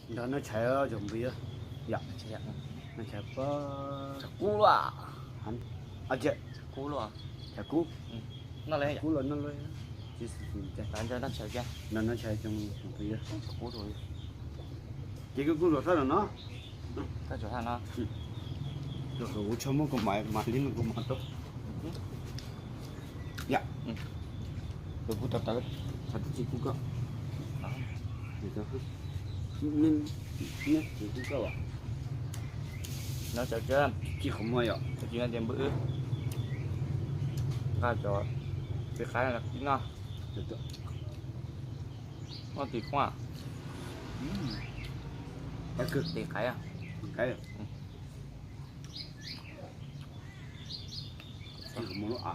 đó nó chạy ở trong bia dạ Chạy nó chạy có cú loa. hắn à chị Cú loa. chạy cú Nó lấy cú lên nó lên chỉ chạy Bạn cho nó chạy ra. nó chạy trong bia Cú rồi. chỉ cái cú rồi thôi là nó Cái chỗ thằng nó. rồi cú cho một cái mà liên của mà tốt dạ rồi cú tập tới thật chỉ cú cơ thì đó nên nên chỉ cú cơ à Nó chạy chưa? chỉ không mấy à Chỉ là tiền bữa. Cái chỗ cái khái là chính nó. được Nó tỉ khoa. cái cực Tỉ khái à? cái chỉ không muốn à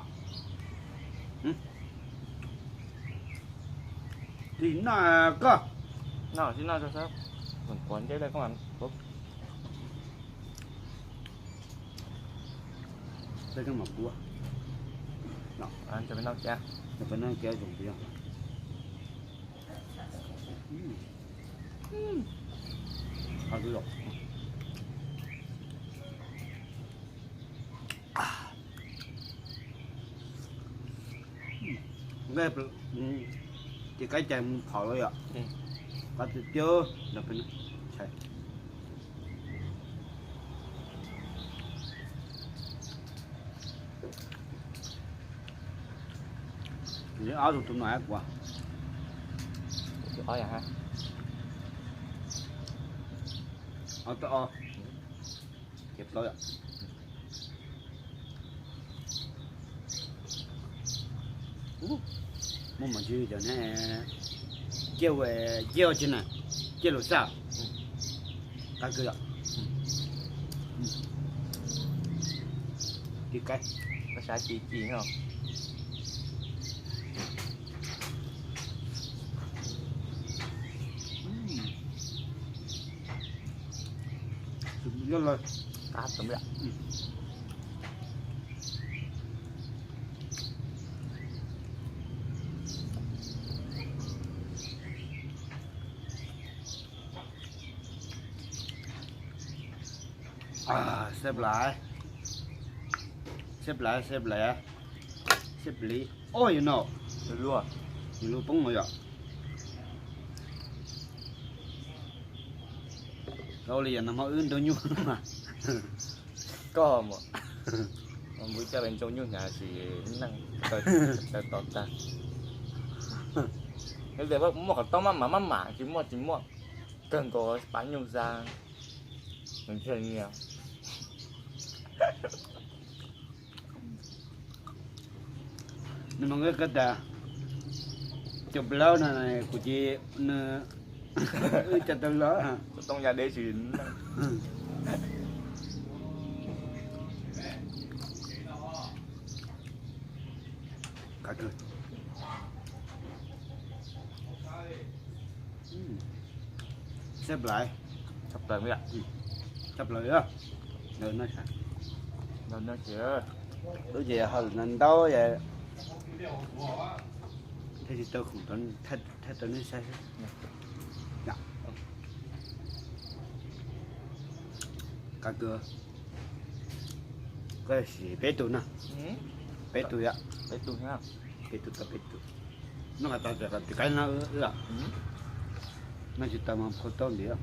thì nó cơ Nó chính nó cho sao? Còn quấn cái đây các bạn. đây cái mặt cua Ăn cho bên nó cha. nó phải nói kéo dùng bia à cái rồi cái thì cái chai phở rồi ạ có từ chưa là phải chạy những áo dùng tụi nó quá Ở nhà ha. áo to kẹp rồi ạ mua mà chưa cho nên kêu về kêu trên này kêu là sao cái kia ạ thì cái Có xá chi không? rất là Cá tấm ạ. à xếp lại xếp lại xếp lại xếp lý ôi nó Được luôn. thì nó bông rồi ạ đâu liền nó mà ươn đâu nhú mà Có mà. Buổi cho bên trong như nhà thì năng tới tọt ta. Cái gì bác mua cả tôm mà chỉ mua cần có bán nhung ra mình chơi nhiều. nhưng mà cái ta chụp lâu này của chị nó chặt tao lỡ hả Trong nhà đế chỉ cả trời xếp lại sắp tới mới ạ. xếp lại á rồi nó sạch Rồi nó chưa. đối với hồi lần đó vậy thế thì tôi không tuân thay tôi nên sai dạ cả cửa cái gì bé tụi nè bé tụi ạ Đấy tụi nhá. bé tụi nó là tao cái cái nó ư nó chỉ tao mà phô tông đi ạ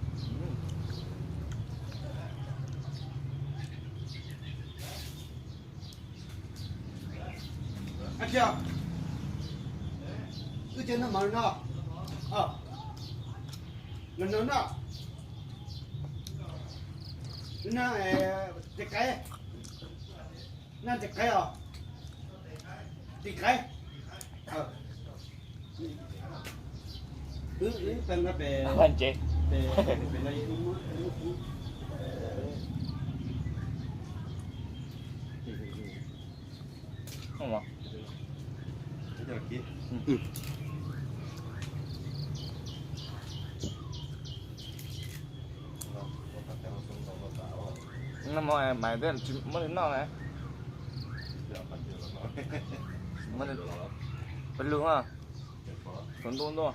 anh chưa cứ trên nó mà nó lần nó nó cái nó cái à cái tên nó về Anh chị. về đây Không mà. Nó mà mày biết mới đến nó này. Mới đến. Bên luôn à. Còn luôn thôi.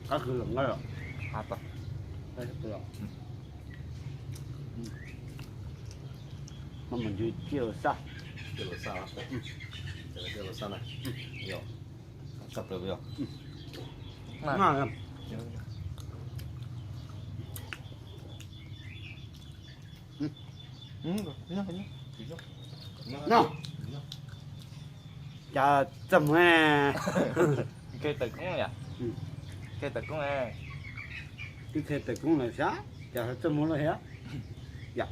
cá khử lỏng rồi hạt to đây khử lỏng mà mình chưa sao Chưa là sao đấy. Chưa là sao này. Nhiều. Cặp được nhiều. ngon lắm ngon chả chậm ha cây tật cũng nhỉ cây tật cũng à cái thế tử cũng là sao chả chậm muốn là hết dạ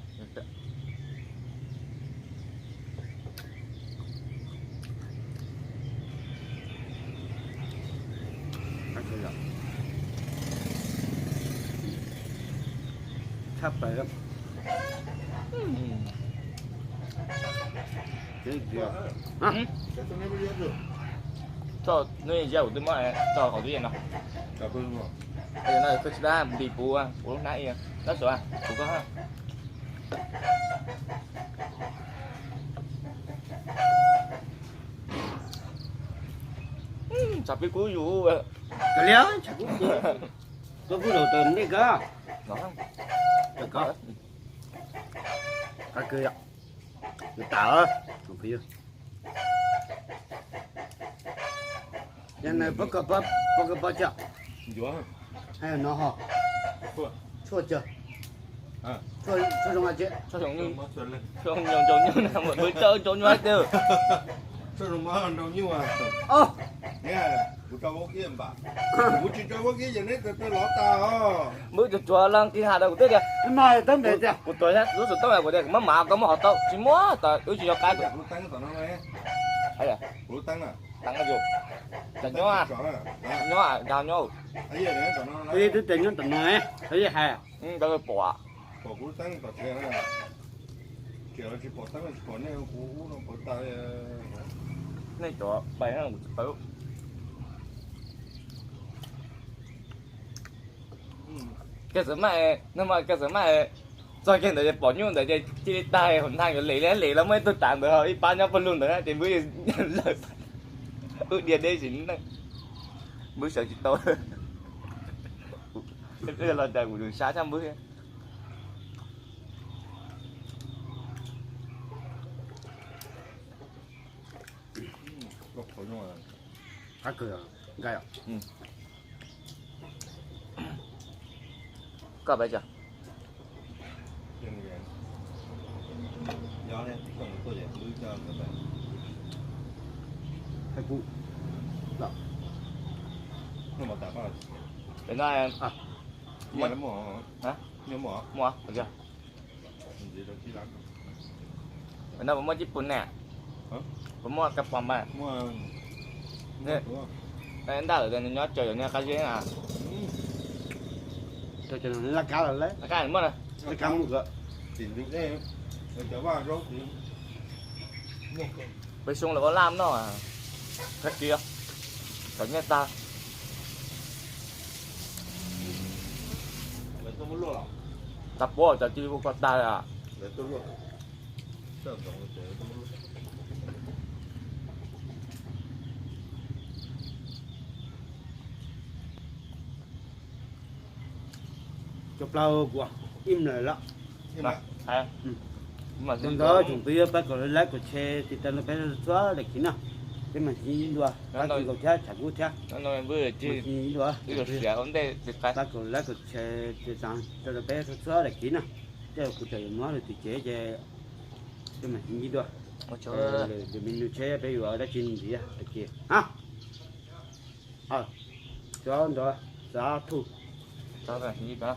sắp phải lắm cái gì hả Cái tôi mới biết được. cho nơi giàu tôi mới cho họ tiền nào Cặp luôn rồi. bây giờ nó cứ ra đi bù à bù lúc nãy nó sửa à bù có ha sắp cái cuối vụ cái léo chả cũng được tôi cứ đầu tuần đi cơ nó không được có cái kia người ta không phải cái này bắt cái bắt chợ Gió. hay là nó họ Chua. chua chưa À. chua chua trong ai chứ cho giống như Mất chuẩn lên. không giống như là một bữa chơi trốn ngoài tiêu Sao nó mất đâu nhiêu à? ô Nghe, bố cho bố kia bà. Bố chỉ cho bố kia giờ này tôi lót tao. bữa cho chùa lăng kia hà đâu của tôi kìa mà tấm để chưa của tôi hếtรู้สึกต้องแบบcủa tôi mà có mà họ tao chỉ mua tao tôi chỉ cho cái Bố tăng tao nó này. ấy à Bố tăng à? tăng cái gì là nhau à nhau à đào nhau Ấy giờ này tao nó. đi tới tỉnh nó tỉnh này thấy hay tao phải bỏ Bỏ bố tăng tao chơi này. Kiểu chỉ bỏ tăng chỉ bỏ này bố nó bỏ tay. này chỗ bảy là một tớ cái gì mà nhưng mà cái gì mà cho cái này bỏ nhung để chỉ tay hồn thang rồi lấy lắm mới tôi tạm được rồi bao nhiêu phân luôn nữa thì mới lời điện đây chỉ mới sợ chị tôi cái là trời của đường xa trăm bước Góc khỏi nhau à. cái cửa gai có bây giờ Trên này. Gió này còn tôi để đưa cho các bạn. hay cụ Nhưng mà tao đến đây Mua lắm mỏ. hả Nhớ mỏ. mua bây giờ Gì đâu chỉ lắm. đến đây mua Nhật nè mua cặp quần mà Mua. Nè. đến đây là nó chơi nó cái gì à cho nó là cá là lấy cái này mua này cái cá một cái Tìm được em. Rồi trở vào rốt thì. bây xuống là có làm nó à cái kia cái nghe ta Lấy tôi muốn luôn à? tập bộ tập chi của ta à Lấy tôi luôn. Sao tổng để tôi muốn luôn. chụp lâu của im lại lắm Nhưng mà hay mà trong đó chúng tôi bắt đầu lấy của xe thì ta nó phải xóa được khi nào cái mà chỉ đùa bắt đầu cầu cha chả cú cha nó nói vừa chi chỉ đùa cái được xẻ vấn đề thì cái bắt đầu lấy của xe thì sang ta nó phải xóa được khi nào chứ cụ thể nó là thì chế chế cái mà chỉ đùa một chỗ để mình chế bây giờ đã chín gì à được kia hả cho đó giá thu cho này gì đó